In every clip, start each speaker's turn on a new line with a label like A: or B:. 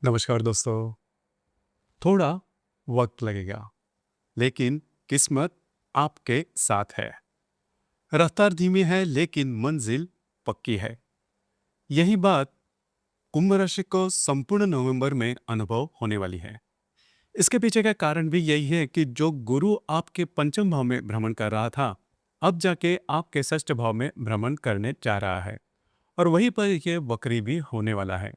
A: नमस्कार दोस्तों। थोड़ा वक्त लगेगा, लेकिन किस्मत आपके साथ है। रफ्तार धीमी है, लेकिन मंजिल पक्की है। यही बात कुंभ राशि को संपूर्ण नवंबर में अनुभव होने वाली है। इसके पीछे का कारण भी यही है कि जो गुरु आपके पंचम भाव में भ्रमण कर रहा था, अब जाके आपके षष्ठ भाव में भ्रमण करने जा रहा है और वहीं पर यह वक्री भी होने वाला है।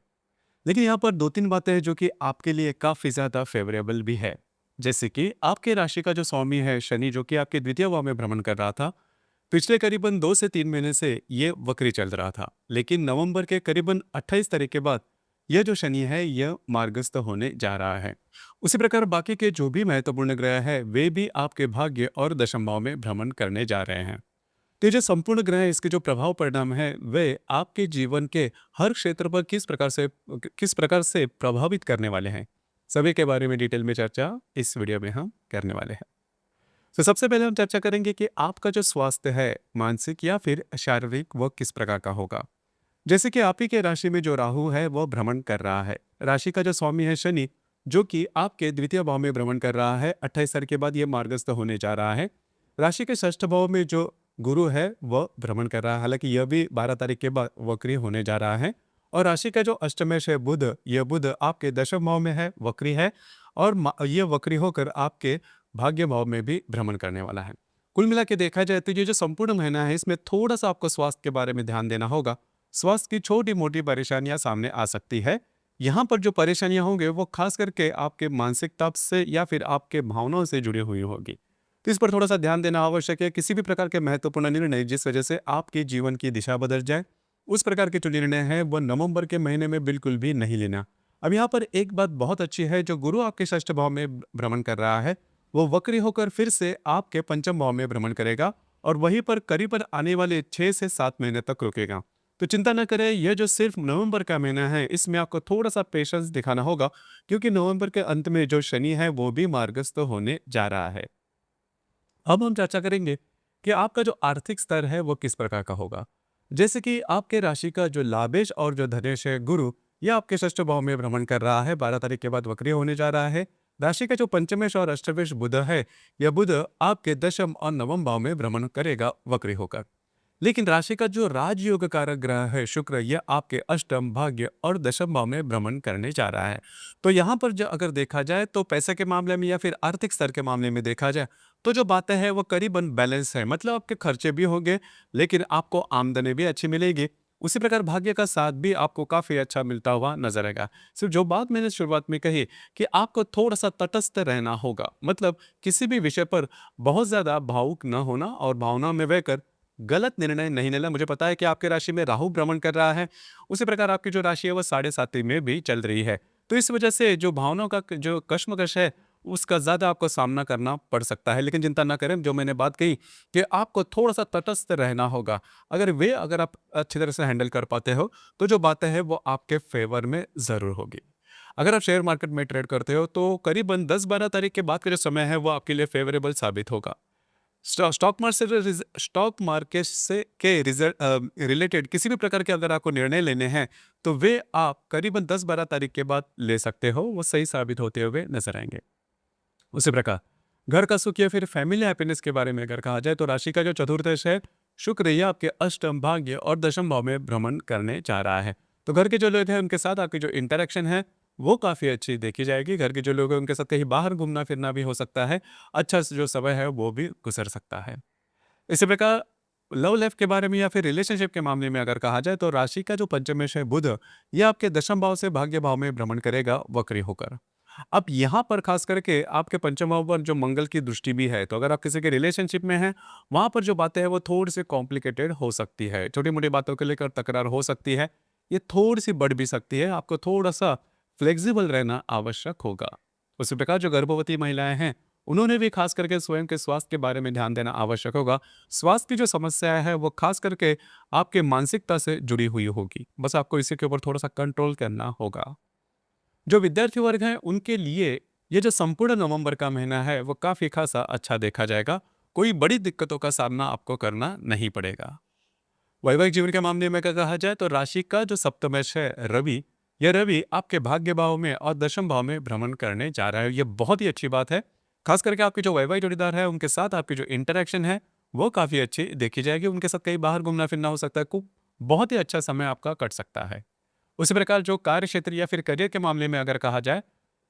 A: लेकिन यहाँ पर दो तीन बातें हैं जो कि आपके लिए काफ़ी ज़्यादा फेवरेबल भी है। जैसे कि आपके राशि का जो स्वामी है शनि, जो कि आपके द्वितीय भाव में भ्रमण कर रहा था, पिछले करीबन 2 से 3 महीने से ये वक्री चल रहा था। लेकिन नवंबर के करीबन 28 तारीख के बाद यह जो शनि है यह मार्गस्थ होने जा रहा है। उसी प्रकार बाकी के जो भी महत्वपूर्ण ग्रह है वे भी आपके भाग्य और दशम भाव में भ्रमण करने जा रहे हैं। तो ये जो संपूर्ण ग्रह है, इसके जो प्रभाव परिणाम है वे आपके जीवन के हर क्षेत्र पर किस प्रकार से प्रभावित करने वाले हैं, सभी के बारे में डिटेल में चर्चा इस वीडियो में हम करने वाले हैं। तो सबसे पहले हम चर्चा करेंगे कि आपका जो स्वास्थ्य है, मानसिक या फिर शारीरिक, वह किस प्रकार का होगा। जैसे कि आप ही के राशि में जो राहु है वह भ्रमण कर रहा है। राशि का जो स्वामी है शनि, जो कि आपके द्वितीय भाव में भ्रमण कर रहा है, 28 तारीख के बाद यह मार्गस्थ होने जा रहा है। राशि के षष्ठ भाव में जो गुरु है वह भ्रमण कर रहा है, हालांकि यह भी 12 तारीख के बाद वक्री होने जा रहा है। और राशि का जो अष्टमेश है बुध, यह बुध आपके दशम भाव में है, वक्री है। और यह वक्री होकर आपके भाग्य भाव में भी भ्रमण करने वाला है। कुल मिला के देखा जाए तो ये जो संपूर्ण महीना है इसमें थोड़ा सा आपको स्वास्थ्य के बारे में ध्यान देना होगा। स्वास्थ्य की छोटी मोटी परेशानियां सामने आ सकती है। यहाँ पर जो परेशानियां होंगे वो खास करके आपके मानसिकता से या फिर आपके भावनाओं से जुड़ी हुई होगी। तो इस पर थोड़ा सा ध्यान देना आवश्यक है। किसी भी प्रकार के महत्वपूर्ण निर्णय जिस वजह से आपके जीवन की दिशा बदल जाए, उस प्रकार के जो निर्णय हैं वो नवंबर के महीने में बिल्कुल भी नहीं लेना। अब यहाँ पर एक बात बहुत अच्छी है, जो गुरु आपके षष्ठ भाव में भ्रमण कर रहा है वो वक्री होकर फिर से आपके पंचम भाव में भ्रमण करेगा और वहीं पर करीबन आने वाले 6 से 7 महीने तक रुकेगा। तो चिंता न करें, यह जो सिर्फ नवंबर का महीना है इसमें आपको थोड़ा सा पेशेंस दिखाना होगा, क्योंकि नवंबर के अंत में जो शनि है वो भी मार्गस्थ होने जा रहा है। अब हम चर्चा करेंगे कि आपका जो आर्थिक स्तर है वो किस प्रकार का होगा। जैसे कि आपके राशि का जो लाभेश और जो धनेश है गुरु, यह आपके षष्ठ भाव में भ्रमण कर रहा है, 12 तारीख के बाद वक्री होने जा रहा है। राशि का जो पंचमेश और अष्टमेश बुध है, यह बुध आपके दशम और नवम भाव में भ्रमण करेगा वक्री होकर। लेकिन राशि का जो राजयोग कारक ग्रह है शुक्र, यह आपके अष्टम, भाग्य और दशम भाव में भ्रमण करने जा रहा है। तो यहाँ पर जो अगर देखा जाए तो पैसे के मामले में या फिर आर्थिक स्तर के मामले में देखा जाए तो जो बातें हैं वो करीबन बैलेंस है। मतलब आपके खर्चे भी होंगे लेकिन आपको आमदनी भी अच्छी मिलेगी। उसी प्रकार भाग्य का साथ भी आपको काफी अच्छा मिलता हुआ नजर आएगा। सिर्फ जो बात मैंने शुरुआत में कही कि आपको थोड़ा सा तटस्थ रहना होगा, मतलब किसी भी विषय पर बहुत ज्यादा भावुक न होना और भावना में बहकर गलत निर्णय नहीं लेना। मुझे पता है कि आपके राशि में राहु भ्रमण कर रहा है, उसी प्रकार आपकी जो राशि है वो 7.5 में भी चल रही है। तो इस वजह से जो भावनाओं का जो कश्मकश है उसका ज़्यादा आपको सामना करना पड़ सकता है। लेकिन चिंता ना करें, जो मैंने बात कही कि आपको थोड़ा सा तटस्थ रहना होगा, अगर आप अच्छी तरह से हैंडल कर पाते हो तो जो बातें हैं वो आपके फेवर में ज़रूर होगी। अगर आप शेयर मार्केट में ट्रेड करते हो तो करीबन 10-12 तारीख के बाद का जो समय है वो आपके लिए फेवरेबल साबित होगा। स्टॉक मार्केट से के रिजल्ट रिलेटेड किसी भी प्रकार के अगर आपको निर्णय लेने हैं तो वे आप करीबन 10-12 तारीख के बाद ले सकते हो, वो सही साबित होते हुए नजर आएंगे। उसी प्रकार घर का सुख या फिर फैमिली हैप्पीनेस के बारे में अगर कहा जाए तो राशि का जो चतुर्दश है शुक्र, यह आपके अष्टम, भाग्य और दशम भाव में भ्रमण करने जा रहा है। तो घर के जो लोग हैं उनके साथ आपकी जो इंटरेक्शन है वो काफ़ी अच्छी देखी जाएगी। घर के जो लोग हैं उनके साथ कहीं बाहर घूमना फिरना भी हो सकता है। अच्छा जो समय है वो भी गुजर सकता है। इसी प्रकार लव लाइफ के बारे में या फिर रिलेशनशिप के मामले में अगर कहा जाए तो राशि का जो पंचमेश है बुध, यह आपके दशम भाव से भाग्य भाव में भ्रमण करेगा वक्री होकर। अब यहाँ पर खास करके आपके पंचम भाव पर जो मंगल की दृष्टि भी है, तो अगर आप किसी के रिलेशनशिप में हैं वहां पर जो बातें हैं वो थोड़ी सी कॉम्प्लिकेटेड हो सकती है। छोटी मोटी बातों को लेकर तकरार हो सकती है, ये थोड़ी सी बढ़ भी सकती है। आपको थोड़ा सा फ्लेक्सिबल रहना आवश्यक होगा। उसी प्रकार जो गर्भवती महिलाएं हैं उन्होंने भी खास करके स्वयं के स्वास्थ्य के बारे में ध्यान देना आवश्यक होगा। स्वास्थ्य की जो समस्या है वो खास करके आपके मानसिकता से जुड़ी हुई होगी, बस आपको इसी के ऊपर थोड़ा सा कंट्रोल करना होगा। जो विद्यार्थी वर्ग हैं उनके लिए ये जो संपूर्ण नवंबर का महीना है वो काफी खासा अच्छा देखा जाएगा। कोई बड़ी दिक्कतों का सामना आपको करना नहीं पड़ेगा। वैवाहिक जीवन के मामले में अगर कहा जाए तो राशि का जो सप्तमेश है रवि, यह रवि आपके भाग्य भाव में और दशम भाव में भ्रमण करने जा रहा है। ये बहुत ही अच्छी बात है। खास करके आपके जो वैवाहिक जोड़ीदार है उनके साथ आपकी जो इंटरेक्शन है वो काफ़ी अच्छी देखी जाएगी। उनके साथ कहीं बाहर घूमना फिरना हो सकता है। बहुत ही अच्छा समय आपका कट सकता है। उसी प्रकार जो कार्य क्षेत्र या फिर करियर के मामले में अगर कहा जाए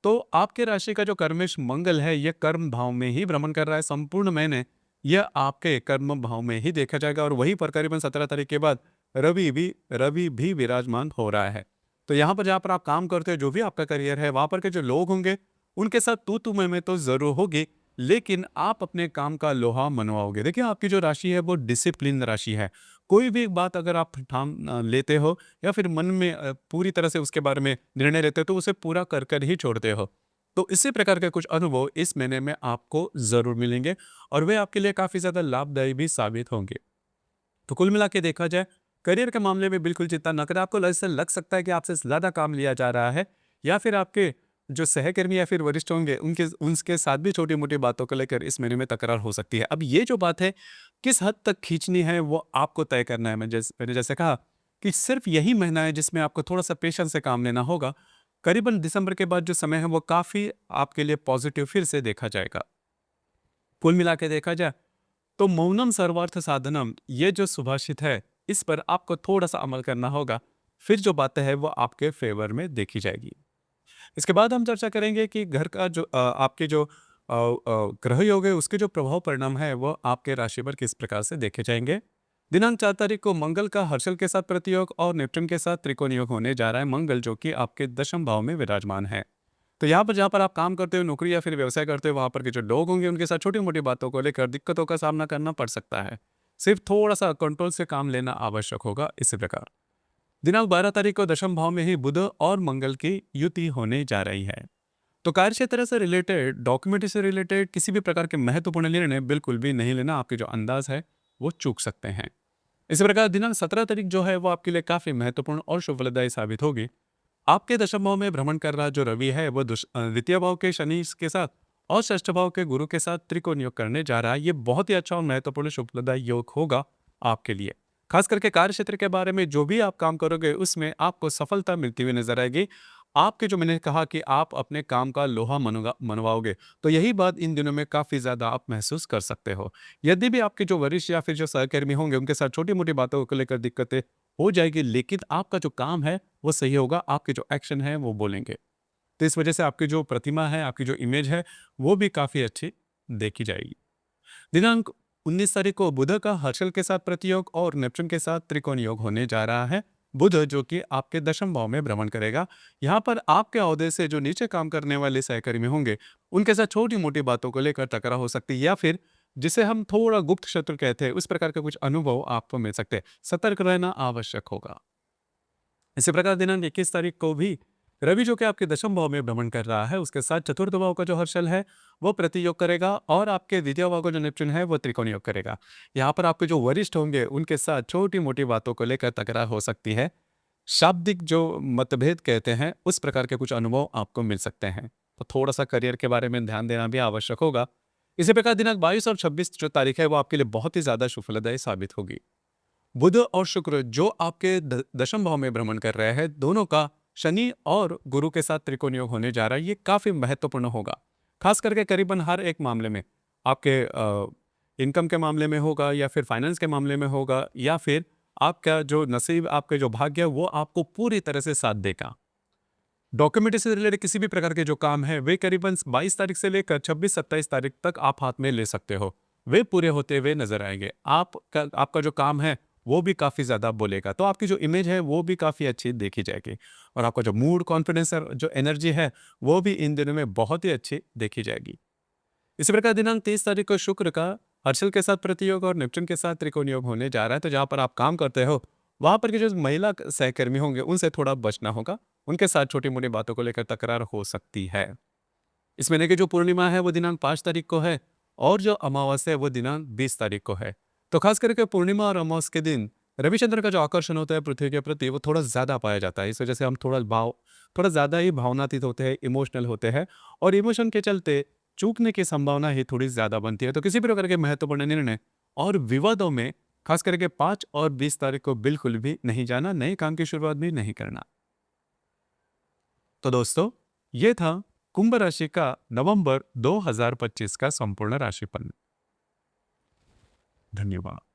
A: तो आपके राशि का जो कर्मेश मंगल है यह कर्म भाव में ही भ्रमण कर रहा है संपूर्ण महीने। यह आपके कर्म भाव में ही देखा जाएगा और वहीं पर करीबन 17 तारीख के बाद रवि भी विराजमान हो रहा है। तो यहाँ पर जहाँ पर आप काम करते हो जो भी आपका करियर है वहाँ पर के जो लोग होंगे उनके साथ तू में तो जरूर होगी, लेकिन आप अपने काम का लोहा मनवाओगे। देखिए आपकी जो राशि है वो डिसिप्लिन राशि है। कोई भी बात अगर आप ठान लेते हो या फिर मन में पूरी तरह से उसके बारे में निर्णय लेते हो तो उसे पूरा कर कर ही छोड़ते हो। तो इसी प्रकार के कुछ अनुभव इस महीने में आपको ज़रूर मिलेंगे और वे आपके लिए काफ़ी ज़्यादा लाभदायी भी साबित होंगे। तो कुल मिला के देखा जाए करियर के मामले में बिल्कुल चिंता न करें। आपको ऐसा लग सकता है कि आपसे ज़्यादा काम लिया जा रहा है या फिर आपके जो सहकर्मी या फिर वरिष्ठ होंगे उनके उनके साथ भी छोटी मोटी बातों को लेकर इस महीने में तकरार हो सकती है। अब ये जो बात है किस हद तक खींचनी है वो आपको तय करना है। मैंने जैसे कहा कि सिर्फ यही महीना है जिसमें आपको थोड़ा सा पेशेंस से काम लेना होगा। करीबन दिसंबर के बाद जो समय है वो काफ़ी आपके लिए पॉजिटिव फिर से देखा जाएगा। कुल मिला के देखा जाए तो मौनम सर्वार्थ साधनम ये जो सुभाषित है इस पर आपको थोड़ा सा अमल करना होगा। फिर जो बातें हैं वो आपके फेवर में देखी जाएगी। इसके बाद हम चर्चा करेंगे कि घर का जो आपके जो ग्रह योग है उसके जो प्रभाव परिणाम है वो आपके राशि पर किस प्रकार से देखे जाएंगे। दिनांक 4 तारीख को मंगल का हर्षल के साथ प्रतियोग और नेपच्यून के साथ त्रिकोण योग होने जा रहा है। मंगल जो कि आपके दशम भाव में विराजमान है। तो यहाँ पर जहाँ पर आप काम करते हो नौकरी या फिर व्यवसाय करते हो वहाँ पर के जो लोग होंगे उनके साथ छोटी मोटी बातों को लेकर दिक्कतों का सामना करना पड़ सकता है। सिर्फ थोड़ा सा कंट्रोल से काम लेना आवश्यक होगा। इसी प्रकार दिनांक 12 तारीख को दशम भाव में ही बुध और मंगल की युति होने जा रही है। तो कार्य क्षेत्र से रिलेटेड डॉक्यूमेंट से रिलेटेड किसी भी प्रकार के महत्वपूर्ण निर्णय बिल्कुल भी नहीं लेना। आपके जो अंदाज है वो चूक सकते हैं। इसी प्रकार दिनांक 17 तारीख जो है वो आपके लिए काफी महत्वपूर्ण और शुभ फलदायी साबित होगी। आपके दशम भाव में भ्रमण कर रहा जो रवि है वो द्वितीय भाव के शनि के साथ और षष्ठ भाव के गुरु के साथ त्रिकोण योग करने जा रहा है। ये बहुत ही अच्छा और महत्वपूर्ण शुभदायी योग होगा आपके लिए। खास करके कार्य क्षेत्र के बारे में जो भी आप काम करोगे उसमें आपको सफलता मिलती हुई नजर आएगी। आपके जो मैंने कहा कि आप अपने काम का लोहा मनवाओगे तो यही बात इन दिनों में काफी ज्यादा आप महसूस कर सकते हो। यदि भी आपके जो वरिष्ठ या फिर जो सहकर्मी होंगे उनके साथ छोटी मोटी बातों को लेकर दिक्कतें हो जाएगी, लेकिन आपका जो काम है वो सही होगा। आपके जो एक्शन है वो बोलेंगे। तो इस वजह से आपकी जो प्रतिमा है आपकी जो इमेज है वो भी काफी अच्छी देखी जाएगी। दिनांक 19 तारीख को बुध का हर्षल के साथ प्रतियोग और नेपच्यून के साथ त्रिकोण योग होने जा रहा है। बुध जो कि आपके दशम भाव में भ्रमण करेगा। यहाँ पर आपके ओहदे से जो नीचे काम करने वाले सहकर्मी होंगे उनके साथ छोटी मोटी बातों को लेकर टकरार हो सकती है या फिर जिसे हम थोड़ा गुप्त शत्रु कहते हैं उस प्रकार के कुछ अनुभव आपको मिल सकते हैं। सतर्क रहना आवश्यक होगा। इसी प्रकार दिनांक 21 तारीख को भी रवि जो कि आपके दशम भाव में भ्रमण कर रहा है उसके साथ चतुर्थ भाव का जो हर्षल है वो प्रतियोग करेगा और आपके द्वितीय भाव का जो नेपच्यून है वो त्रिकोण योग करेगा। यहाँ पर आपके जो वरिष्ठ होंगे उनके साथ छोटी मोटी बातों को लेकर तकरार हो सकती है। शाब्दिक जो मतभेद कहते हैं उस प्रकार के कुछ अनुभव आपको मिल सकते हैं। तो थोड़ा सा करियर के बारे में ध्यान देना भी आवश्यक होगा। इसी प्रकार दिनांक 22 और 26 जो तारीख है वो आपके लिए बहुत ही ज्यादा शुभफलदायी साबित होगी। बुध और शुक्र जो आपके दशम भाव में भ्रमण कर रहे हैं दोनों का शनि और गुरु के साथ त्रिकोण योग होने जा रहा है। ये काफी महत्वपूर्ण होगा। खास करके करीबन हर एक मामले में आपके इनकम के मामले में होगा या फिर फाइनेंस के मामले में होगा या फिर आपका जो नसीब आपके जो भाग्य है वो आपको पूरी तरह से साथ देगा। डॉक्यूमेंट से रिलेटेड किसी भी प्रकार के जो काम है वे करीबन 22 तारीख से लेकर 26-27 तारीख तक आप हाथ में ले सकते हो। वे पूरे होते हुए नजर आएंगे। आपका जो काम है वो भी काफी ज्यादा बोलेगा। तो आपकी जो इमेज है वो भी काफी अच्छी देखी जाएगी और आपका जो मूड कॉन्फिडेंस और जो एनर्जी है वो भी इन दिनों में बहुत ही अच्छी देखी जाएगी। इसी प्रकार दिनांक 30 तारीख को शुक्र का हर्षल के साथ प्रतियोग और नेपच्यून के साथ त्रिकोण योग होने जा रहा है। तो जहां पर आप काम करते हो वहां पर के जो महिला सहकर्मी होंगे उनसे थोड़ा बचना होगा। उनके साथ छोटी मोटी बातों को लेकर तकरार हो सकती है। इस महीने की जो पूर्णिमा है वो दिनांक 5 तारीख को है और जो अमावस्या है वो दिनांक 20 तारीख को है। तो खास करके पूर्णिमा और अमावस्या के दिन रविचंद्र का जो आकर्षण होता है पृथ्वी के प्रति वो थोड़ा ज्यादा पाया जाता है। इस वजह से हम थोड़ा ज्यादा ही भावनातीत होते हैं, इमोशनल होते हैं और इमोशन के चलते चूकने की संभावना ही थोड़ी ज्यादा बनती है। तो किसी भी प्रकार के महत्वपूर्ण निर्णय और विवादों में खास करके 5 और 20 तारीख को बिल्कुल भी नहीं जाना। नए काम की शुरुआत भी नहीं करना। तो दोस्तों, ये था कुंभ राशि का नवंबर 2025 का संपूर्ण राशिफल। धन्यवाद।